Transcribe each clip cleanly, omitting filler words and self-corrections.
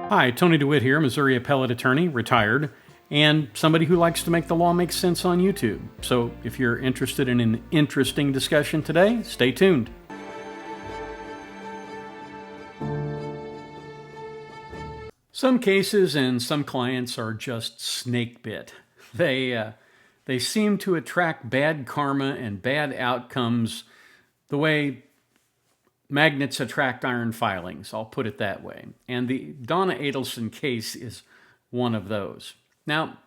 Hi, Tony DeWitt here, Missouri appellate attorney, retired, and somebody who likes to make the law make sense on YouTube. So if you're interested in an interesting discussion today, stay tuned. Some cases and some clients are just snake bit. They seem to attract bad karma and bad outcomes the way magnets attract iron filings, I'll put it that way. And the Donna Adelson case is one of those. Now,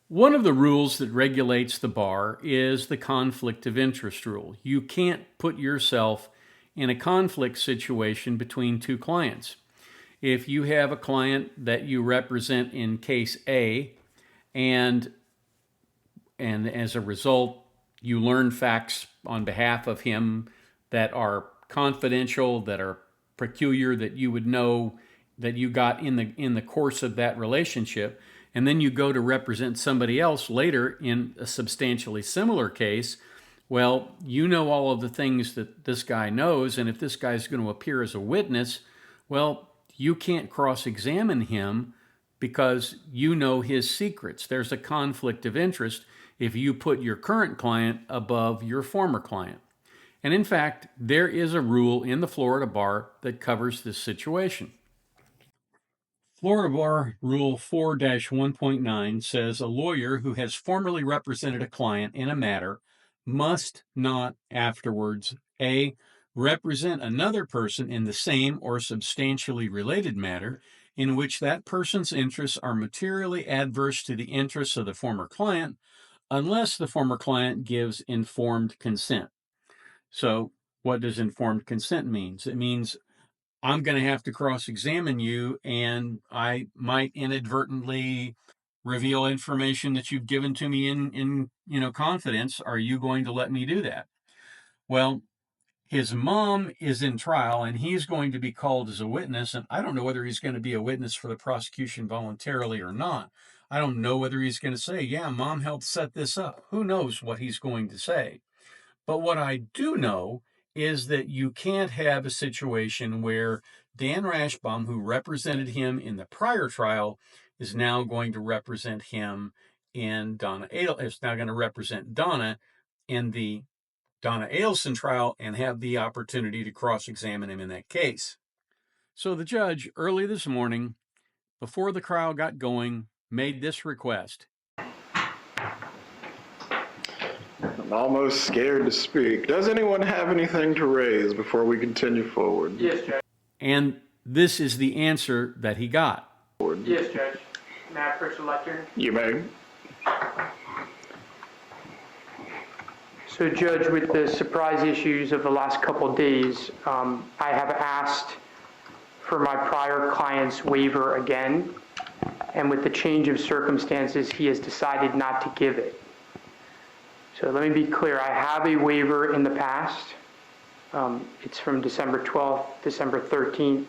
one of the rules that regulates the bar is the conflict of interest rule. You can't put yourself in a conflict situation between two clients. If you have a client that you represent in case A, and as a result, you learn facts on behalf of him that are confidential, that are peculiar, that you would know that you got in the course of that relationship, and then you go to represent somebody else later in a substantially similar case, well, you know all of the things that this guy knows, and if this guy's going to appear as a witness, well, you can't cross-examine him because you know his secrets. There's a conflict of interest if you put your current client above your former client. And in fact, there is a rule in the Florida bar that covers this situation. Florida Bar Rule 4-1.9 says a lawyer who has formerly represented a client in a matter must not afterwards A, represent another person in the same or substantially related matter in which that person's interests are materially adverse to the interests of the former client, unless the former client gives informed consent. So what does informed consent mean? It means I'm going to have to cross-examine you, and I might inadvertently reveal information that you've given to me in confidence. Are you going to let me do that? Well, his mom is in trial, and he's going to be called as a witness, and I don't know whether he's going to be a witness for the prosecution voluntarily or not. I don't know whether he's going to say, yeah, mom helped set this up. Who knows what he's going to say? But what I do know is that you can't have a situation where Dan Rashbaum, who represented him in the prior trial, is now going to represent him in is now going to represent Donna in the Donna Adelson trial and have the opportunity to cross-examine him in that case. So the judge, early this morning, before the trial got going, made this request. I'm almost scared to speak. Does anyone have anything to raise before we continue forward? Yes, Judge. And this is the answer that he got. Yes, Judge. May I approach the lectern? You may. So, Judge, with the surprise issues of the last couple of days, I have asked for my prior client's waiver again, and with the change of circumstances, he has decided not to give it. So let me be clear, I have a waiver in the past. It's from December 12th, December 13th,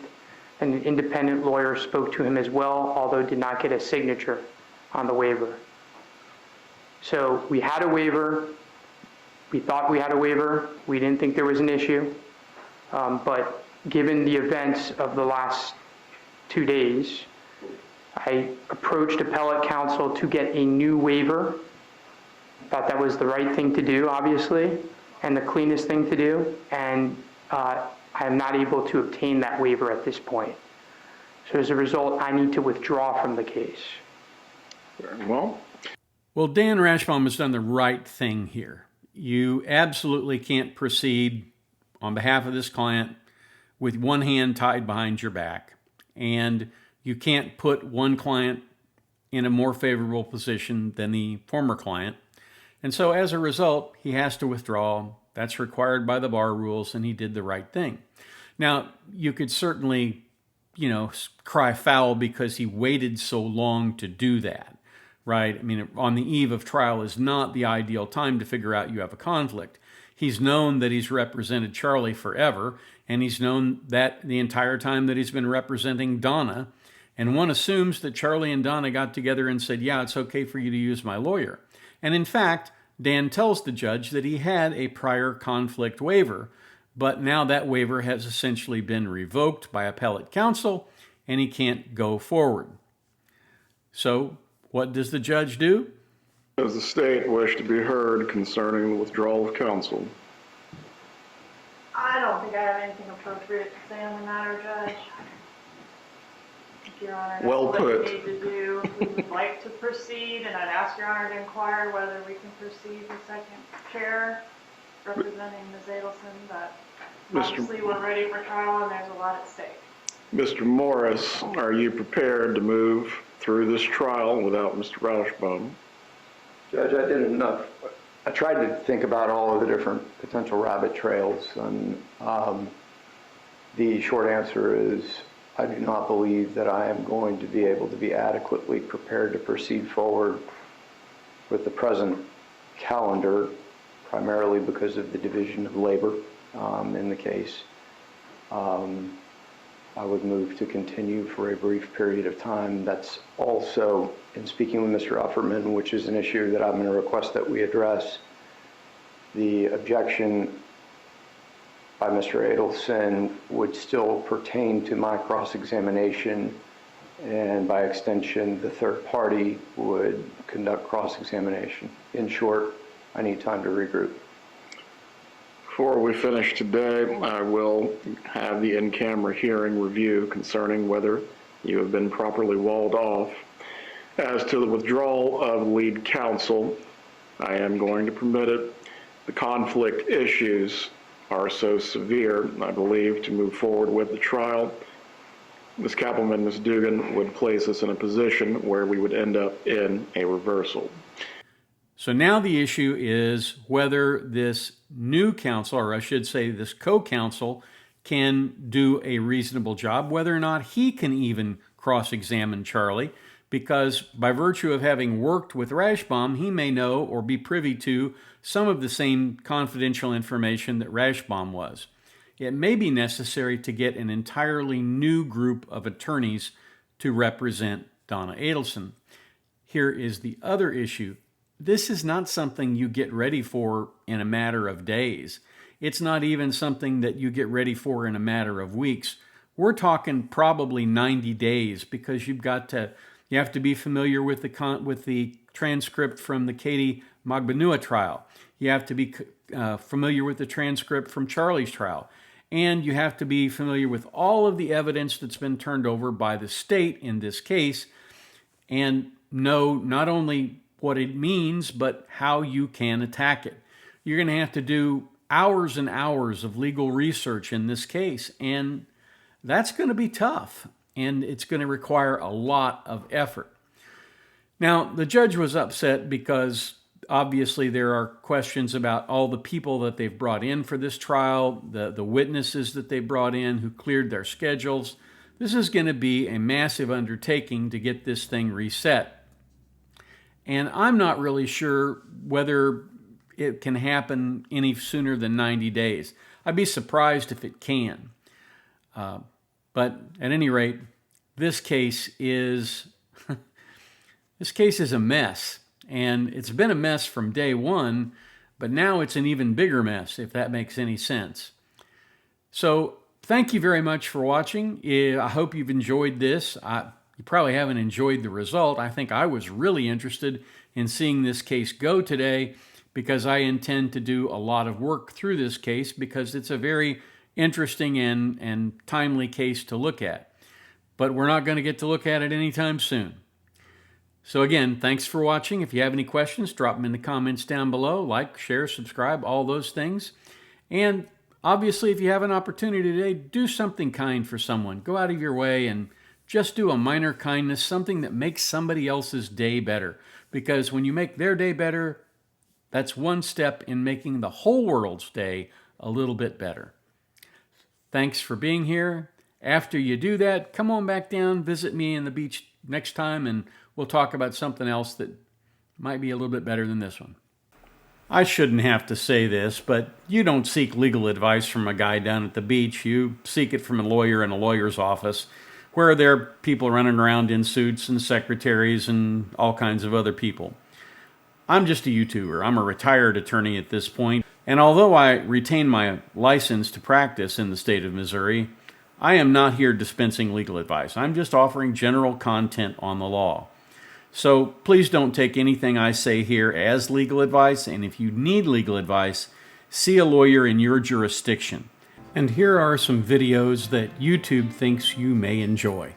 and an independent lawyer spoke to him as well, although did not get a signature on the waiver. So we had a waiver. We thought we had a waiver. We didn't think there was an issue. But given the events of the last 2 days, I approached appellate counsel to get a new waiver. Thought that was the right thing to do, obviously, and the cleanest thing to do, and I am not able to obtain that waiver at this point. So as a result, I need to withdraw from the case. Very well. Well, Dan Rashbaum has done the right thing here. You absolutely can't proceed on behalf of this client with one hand tied behind your back, and you can't put one client in a more favorable position than the former client. And so as a result, he has to withdraw. That's required by the bar rules, and he did the right thing. Now, you could certainly, cry foul because he waited so long to do that, right? I mean, on the eve of trial is not the ideal time to figure out you have a conflict. He's known that he's represented Charlie forever, and he's known that the entire time that he's been representing Donna. And one assumes that Charlie and Donna got together and said, yeah, it's okay for you to use my lawyer. And in fact, Dan tells the judge that he had a prior conflict waiver, but now that waiver has essentially been revoked by appellate counsel, and he can't go forward. So what does the judge do? Does the state wish to be heard concerning the withdrawal of counsel? I don't think I have anything appropriate to say on the matter, Judge. If Your Honor knows Well what put. you need to do. We would like to proceed, and I'd ask Your Honor to inquire whether we can proceed with second chair representing Ms. Adelson, but obviously we're ready for trial and there's a lot at stake. Mr. Morris, are you prepared to move through this trial without Mr. Rashbaum? Judge, I did enough. I tried to think about all of the different potential rabbit trails, and the short answer is I do not believe that I am going to be able to be adequately prepared to proceed forward with the present calendar, primarily because of the division of labor in the case. I would move to continue for a brief period of time. That's also, in speaking with Mr. Ufferman, which is an issue that I'm going to request that we address, the objection by Mr. Adelson would still pertain to my cross-examination, and by extension, the third party would conduct cross-examination. In short, I need time to regroup. Before we finish today, I will have the in-camera hearing review concerning whether you have been properly walled off. As to the withdrawal of lead counsel, I am going to permit it. The conflict issues are so severe, I believe, to move forward with the trial. Ms. Kappelman, Ms. Dugan would place us in a position where we would end up in a reversal. So now the issue is whether this new counsel, or I should say this co-counsel, can do a reasonable job, whether or not he can even cross-examine Charlie, because by virtue of having worked with Rashbaum, he may know or be privy to some of the same confidential information that Rashbaum was. It may be necessary to get an entirely new group of attorneys to represent Donna Adelson. Here is the other issue. This is not something you get ready for in a matter of days. It's not even something that you get ready for in a matter of weeks. We're talking probably 90 days, because you have to be familiar with the transcript from the Katie Magbanua trial. You have to be familiar with the transcript from Charlie's trial. And you have to be familiar with all of the evidence that's been turned over by the state in this case, and know not only what it means, but how you can attack it. You're going to have to do hours and hours of legal research in this case, and that's going to be tough, and it's going to require a lot of effort. Now, the judge was upset because obviously there are questions about all the people that they've brought in for this trial, the witnesses that they brought in who cleared their schedules. This is going to be a massive undertaking to get this thing reset. And I'm not really sure whether it can happen any sooner than 90 days. I'd be surprised if it can. But at any rate, this case is a mess. And it's been a mess from day one, but now it's an even bigger mess, if that makes any sense. So thank you very much for watching. I hope you've enjoyed this. You probably haven't enjoyed the result. I think I was really interested in seeing this case go today, because I intend to do a lot of work through this case, because it's a very interesting and timely case to look at. But we're not going to get to look at it anytime soon. So again, thanks for watching. If you have any questions, drop them in the comments down below. Like, share, subscribe, all those things. And obviously, if you have an opportunity today, do something kind for someone. Go out of your way and just do a minor kindness, something that makes somebody else's day better. Because when you make their day better, that's one step in making the whole world's day a little bit better. Thanks for being here. After you do that, come on back down, visit me in the beach next time, and we'll talk about something else that might be a little bit better than this one. I shouldn't have to say this, but you don't seek legal advice from a guy down at the beach. You seek it from a lawyer in a lawyer's office, where there are people running around in suits and secretaries and all kinds of other people. I'm just a YouTuber. I'm a retired attorney at this point, and although I retain my license to practice in the state of Missouri, I am not here dispensing legal advice. I'm just offering general content on the law. So please don't take anything I say here as legal advice, and if you need legal advice, see a lawyer in your jurisdiction. And here are some videos that YouTube thinks you may enjoy.